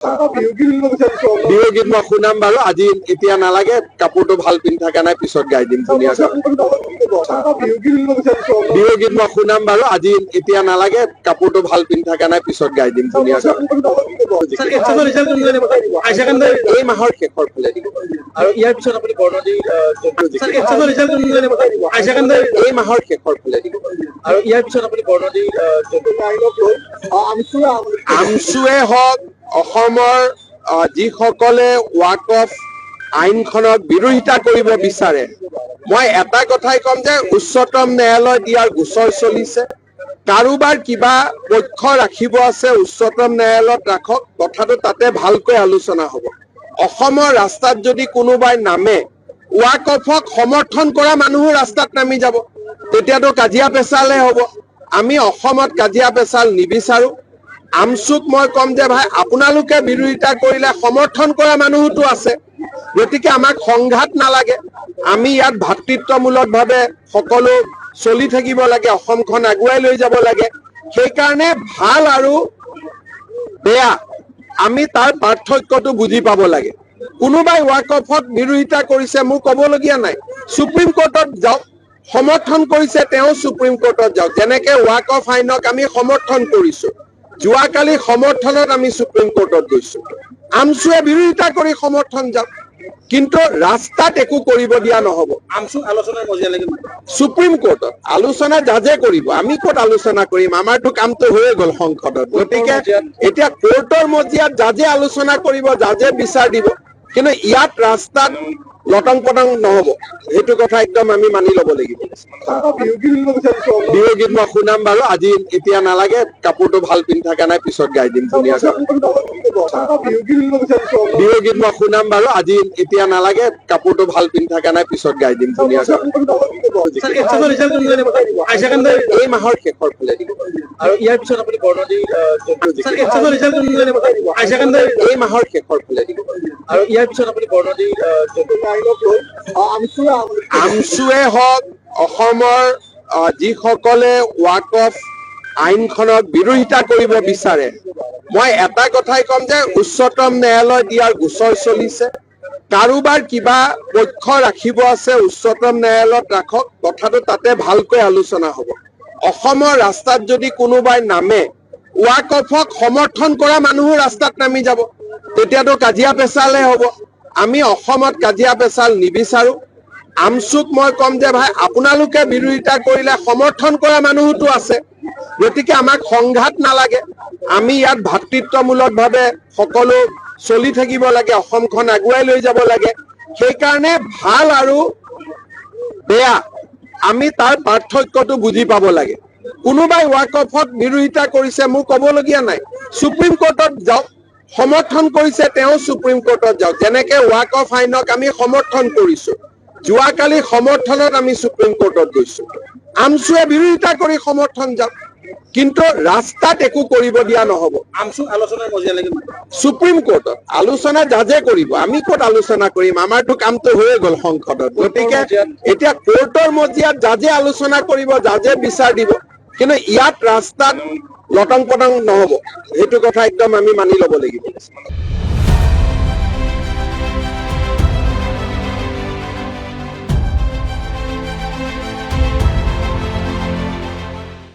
বিহু গীত মই শুনাম বাৰু আজি এতিয়া নালাগে কাপোৰটো ভাল পিন্ধি থকা নাই পিছত গাই দিম ধুনীয়াকৈ বিহু গীত মই শুনাম বাৰু আজি এতিয়া নালাগে কাপোৰটো ভাল পিন্ধি থকা নাই পিছত গাই দিম ধুনীয়াকৈ এই মাহৰ শেষৰ ফালে দিব আৰু ইয়াৰ পিছত আপুনি বৰ্ণালী এই মাহৰ শেষৰ ফালে দিব আৰু ইয়াৰ পিছত আপুনি বৰ্ণালী আমছুৱে হওক অসমৰ যিসকলে ৱাকফ আইনখনক বিৰোধিতা কৰিব বিচাৰে মই এটা কথাই কম যে উচ্চতম ন্যায়ালয়ত ইয়াৰ গোচৰ চলিছে কাৰোবাৰ কিবা পক্ষ ৰাখিব আছে উচ্চতম ন্যায়ালয়ত ৰাখক কথাটো তাতে ভালকৈ আলোচনা হ'ব অসমৰ ৰাস্তাত যদি কোনোবাই নামে ৱাকফক সমৰ্থন কৰা মানুহো ৰাস্তাত নামি যাব তেতিয়াতো কাজিয়া পেচালহে হ'ব আমি অসমত কাজিয়া পেচাল নিবিচাৰো আমছুক মই কম যে ভাই আপোনালোকে বিৰোধিতা কৰিলে সমৰ্থন কৰা মানুহতো আছে গতিকে আমাক সংঘাত নালাগে আমি ইয়াত ভাতৃত্বমূলকভাৱে সকলো চলি থাকিব লাগে অসমখন আগুৱাই লৈ যাব লাগে সেইকাৰণে ভাল আৰু বেয়া আমি তাৰ পাৰ্থক্যটো বুজি পাব লাগে কোনোবাই ৱাকফক বিৰোধিতা কৰিছে মোৰ ক'বলগীয়া নাই সুপ্ৰিম কোৰ্টত যাওক সমৰ্থন কৰিছে তেওঁ সুপ্ৰিম কোৰ্টত যাওক যেনেকে ৱাকফ আইনক আমি সমৰ্থন কৰিছো যোৱাকালি সমৰ্থনত আমি সুপ্ৰিম কোৰ্টত গৈছো আমছুৱে বিৰোধিতা কৰি সমৰ্থন যাওক কিন্তু ৰাস্তাত একো কৰিব দিয়া নহব আমছু আলোচনাৰ মজিয়ালৈকে সুপ্ৰিম কোৰ্টত আলোচনা জাজে কৰিব আমি ক'ত আলোচনা কৰিম আমাৰতো কামটো হৈয়ে গ'ল সংসদত গতিকে এতিয়া কোৰ্টৰ মজিয়াত জাজে আলোচনা কৰিব জাজে বিচাৰ দিব কিন্তু ইয়াত ৰাস্তাত লটং পটং নহব সেইটো কথা একদম আমি মানি ল'ব লাগিব বিহু গীত মই শুনাম বাৰু আজি এতিয়া নালাগে কাপোৰটো ভাল পিন্ধি থকা নাই পিছত গাই দিম ধুনীয়াকৈ বিহু গীত মই শুনাম বাৰু আজি এতিয়া নালাগে কাপোৰটো ভাল পিন্ধি থকা নাই পিছত গাই দিম ধুনীয়াকৈ এই মাহৰ শেষৰ ফালে দিব আৰু ইয়াৰ পিছত আপুনি বৰ্ণালী এই মাহৰ শেষৰ ফালে দিব আৰু ইয়াৰ পিছত আপুনি বৰ্ণালী আমছুৱে হওক অসমৰ যিসকলে ৱাকফ আইনখনক বিৰোধিতা কৰিব বিচাৰে মই এটা কথাই কম যে উচ্চতম ন্যায়ালয়ত ইয়াৰ গোচৰ চলিছে কাৰোবাৰ কিবা পক্ষ ৰাখিব আছে উচ্চতম ন্যায়ালয়ত ৰাখক কথাটো তাতে ভালকৈ আলোচনা হ'ব অসমৰ ৰাস্তাত যদি কোনোবাই নামে ৱাকফক সমৰ্থন কৰা মানুহো ৰাস্তাত নামি যাব তেতিয়াতো কাজিয়া পেচালহে হ'ব আমি অসমত কাজিয়া পেচাল নিবিচাৰো আমছুক মই কম যে ভাই আপোনালোকে বিৰোধিতা কৰিলে সমৰ্থন কৰা মানুহতো আছে গতিকে আমাক সংঘাত নালাগে আমি ইয়াত ভাতৃত্বমূলকভাৱে সকলো চলি থাকিব লাগে অসমখন আগুৱাই লৈ যাব লাগে সেইকাৰণে ভাল আৰু বেয়া আমি তাৰ পাৰ্থক্যটো বুজি পাব লাগে কোনোবাই ৱাকফক বিৰোধিতা কৰিছে মোৰ ক'বলগীয়া নাই সুপ্ৰিম কোৰ্টত যাওক সমৰ্থন কৰিছে তেওঁ সুপ্ৰিম কোৰ্টত যাওক যেনেকে ৱাকফ আইনক আমি সমৰ্থন কৰিছো যোৱাকালি সমৰ্থনত আমি সুপ্ৰিম কোৰ্টত গৈছো আমছুৱে বিৰোধিতা কৰি সমৰ্থন যাওক কিন্তু ৰাস্তাত একো কৰিব দিয়া নহব আমছু আলোচনাৰ মজিয়ালৈকে সুপ্ৰিম কোৰ্টত আলোচনা জাজে কৰিব আমি ক'ত আলোচনা কৰিম আমাৰতো কামটো হৈয়ে গ'ল সংসদত গতিকে এতিয়া কোৰ্টৰ মজিয়াত জাজে আলোচনা কৰিব জাজে বিচাৰ দিব কিন্তু ইয়াত ৰাস্তাত লটং পটং নহব সেইটো কথা একদম আমি মানি ল'ব লাগিব